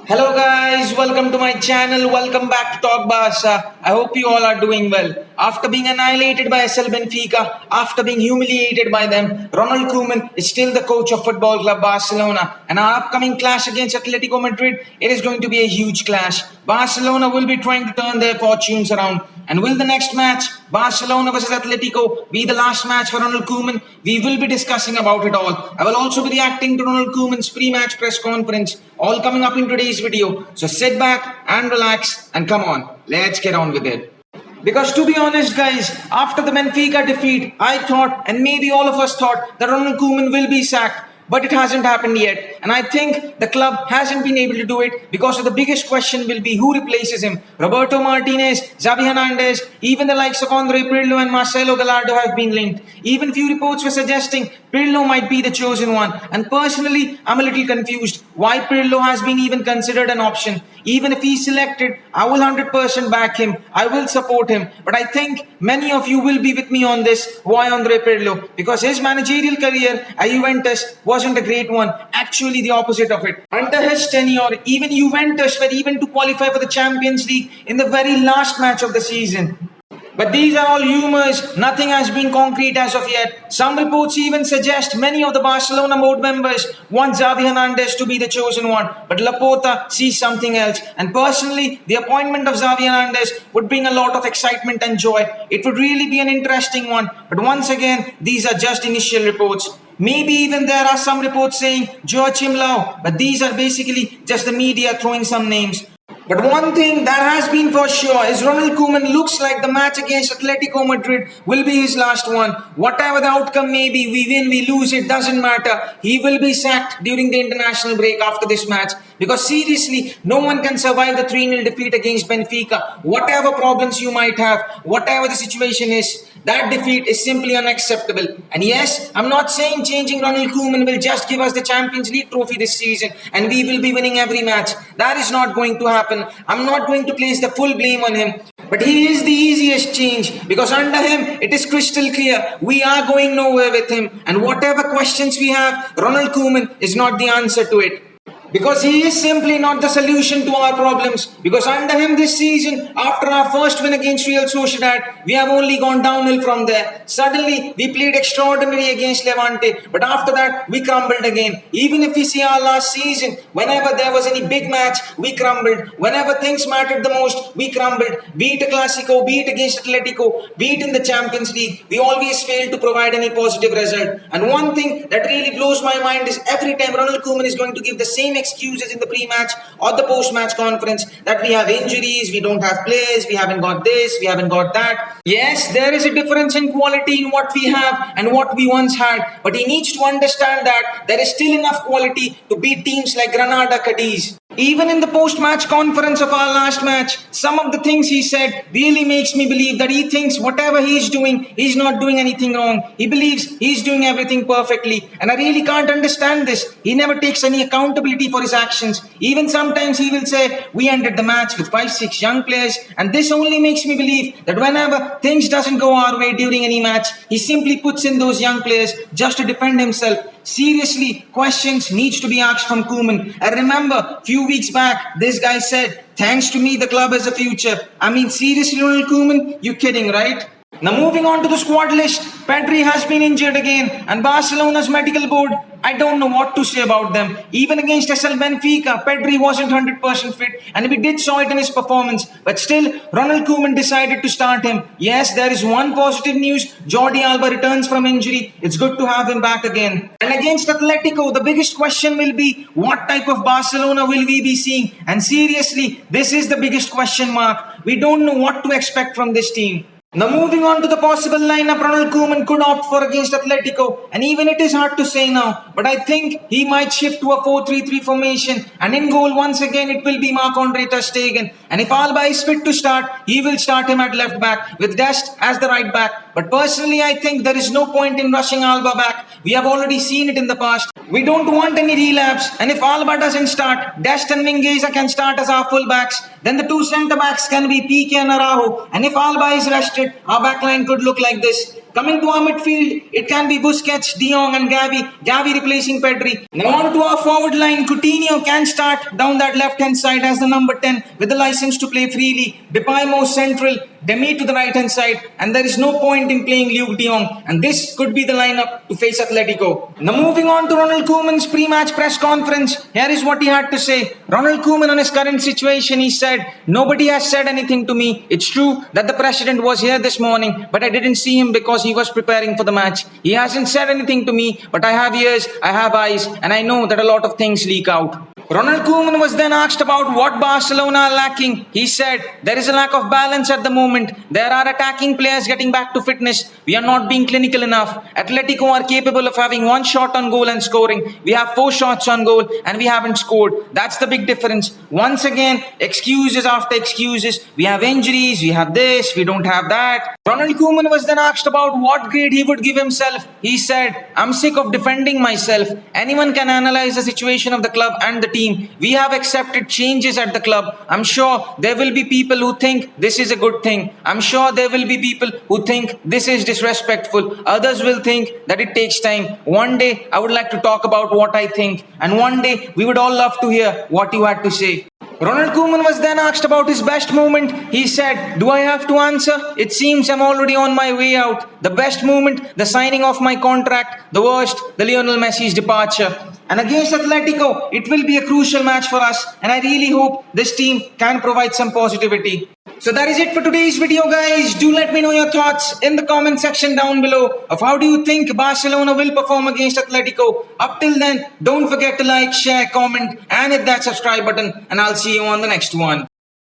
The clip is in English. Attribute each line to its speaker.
Speaker 1: Hello guys, welcome to my channel. Welcome back to Talk Barca. I hope you all are doing well. After being annihilated by SL Benfica, after being humiliated by them, Ronald Koeman is still the coach of Football Club Barcelona. And our upcoming clash against Atletico Madrid, it is going to be a huge clash. Barcelona will be trying to turn their fortunes around. And will the next match, Barcelona versus Atletico, be the last match for Ronald Koeman? We will be discussing about it all. I will also be reacting to Ronald Koeman's pre-match press conference, all coming up in today's video. So sit back and relax and come on, let's get on with it. Because to be honest guys, after the Benfica defeat, I thought, and maybe all of us thought, that Ronald Koeman will be sacked. But it hasn't happened yet. And I think the club hasn't been able to do it because of the biggest question will be who replaces him. Roberto Martinez, Xavi Hernandez, even the likes of Andre Pirlo and Marcelo Gallardo have been linked. Even few reports were suggesting Pirlo might be the chosen one. And personally, I'm a little confused why Pirlo has been even considered an option. Even if he's selected, I will 100% back him. I will support him. But I think many of you will be with me on this. Why Andre Pirlo? Because his managerial career at Juventus wasn't a great one. Actually, the opposite of it. Under his tenure, even Juventus were even to qualify for the Champions League in the very last match of the season. But these are all rumours, nothing has been concrete as of yet. Some reports even suggest many of the Barcelona board members want Xavi Hernandez to be the chosen one. But Laporta sees something else. And personally, the appointment of Xavi Hernandez would bring a lot of excitement and joy. It would really be an interesting one. But once again, these are just initial reports. Maybe even there are some reports saying Joachim Löw, but these are basically just the media throwing some names. But one thing that has been for sure is Ronald Koeman looks like the match against Atletico Madrid will be his last one. Whatever the outcome may be, we win, we lose, it doesn't matter. He will be sacked during the international break after this match. Because seriously, no one can survive the 3-0 defeat against Benfica. Whatever problems you might have, whatever the situation is, that defeat is simply unacceptable. And yes, I'm not saying changing Ronald Koeman will just give us the Champions League trophy this season and we will be winning every match. That is not going to happen. I'm not going to place the full blame on him. But he is the easiest change because under him, it is crystal clear. We are going nowhere with him. And whatever questions we have, Ronald Koeman is not the answer to it. Because he is simply not the solution to our problems. Because under him this season, after our first win against Real Sociedad, we have only gone downhill from there. Suddenly, we played extraordinary against Levante. But after that, we crumbled again. Even if we see our last season, whenever there was any big match, we crumbled. Whenever things mattered the most, we crumbled. Be it a Clasico, be it against Atletico, be it in the Champions League, we always failed to provide any positive result. And one thing that really blows my mind is every time Ronald Koeman is going to give the same excuses in the pre-match or the post-match conference that we have injuries, we don't have players, we haven't got this, we haven't got that. Yes, there is a difference in quality in what we have and what we once had, but he needs to understand that there is still enough quality to beat teams like Granada, Cadiz. Even in the post-match conference of our last match, some of the things he said really makes me believe that he thinks whatever he is doing, he's not doing anything wrong. He believes he's doing everything perfectly. And I really can't understand this. He never takes any accountability for his actions. Even sometimes he will say, we ended the match with 5-6 young players. And this only makes me believe that whenever things doesn't go our way during any match, he simply puts in those young players just to defend himself. Seriously, questions needs to be asked from Koeman. I remember few weeks back, this guy said, thanks to me, the club has a future. I mean, seriously, Ronald Koeman, you kidding, right? Now moving on to the squad list, Pedri has been injured again and Barcelona's medical board, I don't know what to say about them. Even against SL Benfica, Pedri wasn't 100% fit and we did saw it in his performance. But still, Ronald Koeman decided to start him. Yes, there is one positive news. Jordi Alba returns from injury. It's good to have him back again. And against Atletico, the biggest question will be, what type of Barcelona will we be seeing? And seriously, this is the biggest question mark. We don't know what to expect from this team. Now moving on to the possible lineup Ronald Koeman could opt for against Atletico, and even it is hard to say now, but I think he might shift to a 4-3-3 formation, and in goal once again it will be Marc-Andre ter Stegen, and if Alba is fit to start, he will start him at left back with Dest as the right back. But personally I think there is no point in rushing Alba back. We have already seen it in the past. We don't want any relapse, and if Alba doesn't start, Dest and Mingueza can start as our full backs. Then the two centre backs can be Piqué and Araujo, and if Alba is rested, our backline could look like this. Coming to our midfield, it can be Busquets, De Jong and Gavi. Gavi replacing Pedri. Now on to our forward line, Coutinho can start down that left-hand side as the number 10 with the license to play freely. Depay more central, Demi to the right-hand side, and there is no point in playing Luke De Jong. And this could be the lineup to face Atletico. Now moving on to Ronald Koeman's pre-match press conference. Here is what he had to say. Ronald Koeman on his current situation, he said, "Nobody has said anything to me. It's true that the president was here this morning, but I didn't see him because he was preparing for the match. He hasn't said anything to me, but I have ears, I have eyes, and I know that a lot of things leak out." Ronald Koeman was then asked about what Barcelona are lacking. He said, "There is a lack of balance at the moment. There are attacking players getting back to fitness. We are not being clinical enough. Atletico are capable of having one shot on goal and scoring. We have 4 shots on goal and we haven't scored. That's the big difference. Once again, excuses after excuses. We have injuries, we have this, we don't have that." Ronald Koeman was then asked about what grade he would give himself. He said, "I'm sick of defending myself. Anyone can analyze the situation of the club and the team. We have accepted changes at the club. I'm sure there will be people who think this is a good thing. I'm sure there will be people who think this is disrespectful. Others will think that it takes time. One day I would like to talk about what I think, and one day we would all love to hear what you had to say." Ronald Koeman was then asked about his best moment. He said, "Do I have to answer? It seems I'm already on my way out. The best moment, the signing of my contract. The worst, the Lionel Messi's departure." And against Atletico, it will be a crucial match for us, and I really hope this team can provide some positivity. So that is it for today's video, guys. Do let me know your thoughts in the comment section down below of how do you think Barcelona will perform against Atletico. Up till then, don't forget to like, share, comment and hit that subscribe button, and I'll see you on the next one.